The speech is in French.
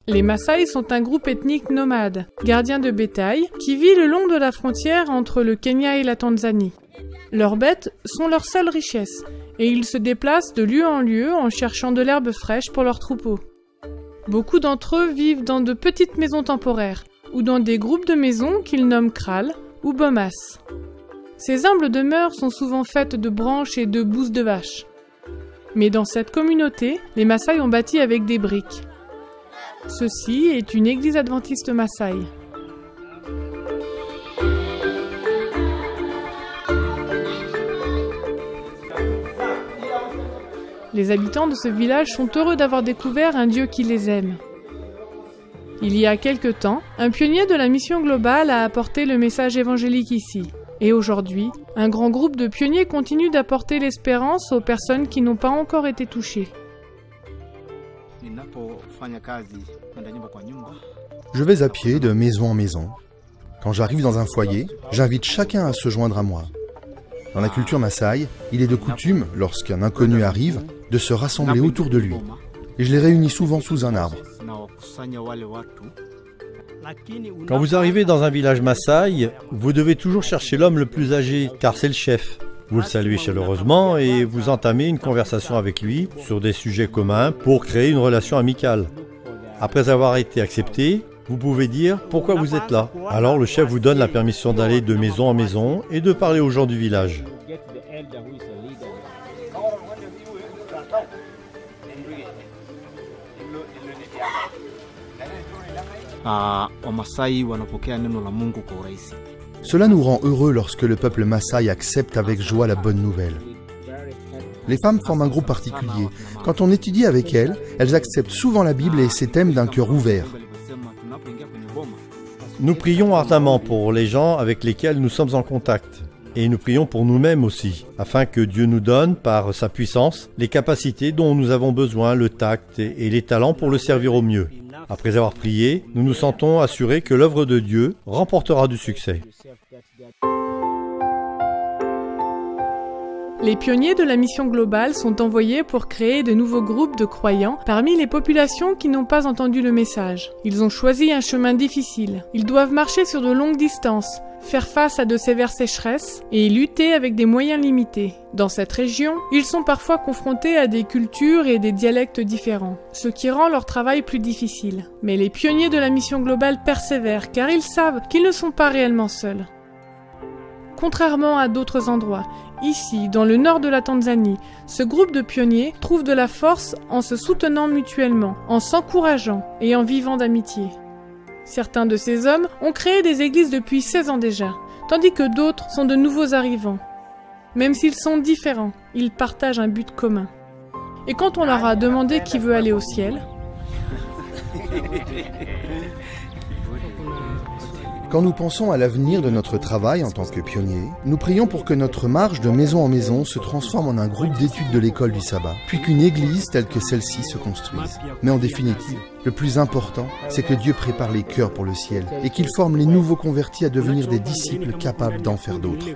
Les Maasai sont un groupe ethnique nomade, gardien de bétail, qui vit le long de la frontière entre le Kenya et la Tanzanie. Leurs bêtes sont leur seule richesse, et ils se déplacent de lieu en lieu en cherchant de l'herbe fraîche pour leurs troupeaux. Beaucoup d'entre eux vivent dans de petites maisons temporaires, ou dans des groupes de maisons qu'ils nomment kraals ou bomas. Ces humbles demeures sont souvent faites de branches et de bousses de vache. Mais dans cette communauté, les Maasai ont bâti avec des briques. Ceci est une église adventiste Maasai. Les habitants de ce village sont heureux d'avoir découvert un Dieu qui les aime. Il y a quelque temps, un pionnier de la mission globale a apporté le message évangélique ici. Et aujourd'hui, un grand groupe de pionniers continue d'apporter l'espérance aux personnes qui n'ont pas encore été touchées. Je vais à pied de maison en maison. Quand j'arrive dans un foyer, j'invite chacun à se joindre à moi. Dans la culture Maasai, il est de coutume, lorsqu'un inconnu arrive, de se rassembler autour de lui. Et je les réunis souvent sous un arbre. Quand vous arrivez dans un village Maasai, vous devez toujours chercher l'homme le plus âgé, car c'est le chef. Vous le saluez chaleureusement et vous entamez une conversation avec lui sur des sujets communs pour créer une relation amicale. Après avoir été accepté, vous pouvez dire pourquoi vous êtes là. Alors le chef vous donne la permission d'aller de maison en maison et de parler aux gens du village. Cela nous rend heureux lorsque le peuple Maasai accepte avec joie la bonne nouvelle. Les femmes forment un groupe particulier. Quand on étudie avec elles, elles acceptent souvent la Bible et ses thèmes d'un cœur ouvert. Nous prions ardemment pour les gens avec lesquels nous sommes en contact. Et nous prions pour nous-mêmes aussi, afin que Dieu nous donne, par sa puissance, les capacités dont nous avons besoin, le tact et les talents pour le servir au mieux. Après avoir prié, nous nous sentons assurés que l'œuvre de Dieu remportera du succès. Les pionniers de la mission globale sont envoyés pour créer de nouveaux groupes de croyants parmi les populations qui n'ont pas entendu le message. Ils ont choisi un chemin difficile. Ils doivent marcher sur de longues distances, faire face à de sévères sécheresses et lutter avec des moyens limités. Dans cette région, ils sont parfois confrontés à des cultures et des dialectes différents, ce qui rend leur travail plus difficile. Mais les pionniers de la mission globale persévèrent car ils savent qu'ils ne sont pas réellement seuls. Contrairement à d'autres endroits, ici, dans le nord de la Tanzanie, ce groupe de pionniers trouve de la force en se soutenant mutuellement, en s'encourageant et en vivant d'amitié. Certains de ces hommes ont créé des églises depuis 16 ans déjà, tandis que d'autres sont de nouveaux arrivants. Même s'ils sont différents, ils partagent un but commun. Et quand on leur a demandé qui veut aller au ciel, quand nous pensons à l'avenir de notre travail en tant que pionniers, nous prions pour que notre marche de maison en maison se transforme en un groupe d'études de l'école du sabbat, puis qu'une église telle que celle-ci se construise. Mais en définitive, le plus important, c'est que Dieu prépare les cœurs pour le ciel et qu'il forme les nouveaux convertis à devenir des disciples capables d'en faire d'autres.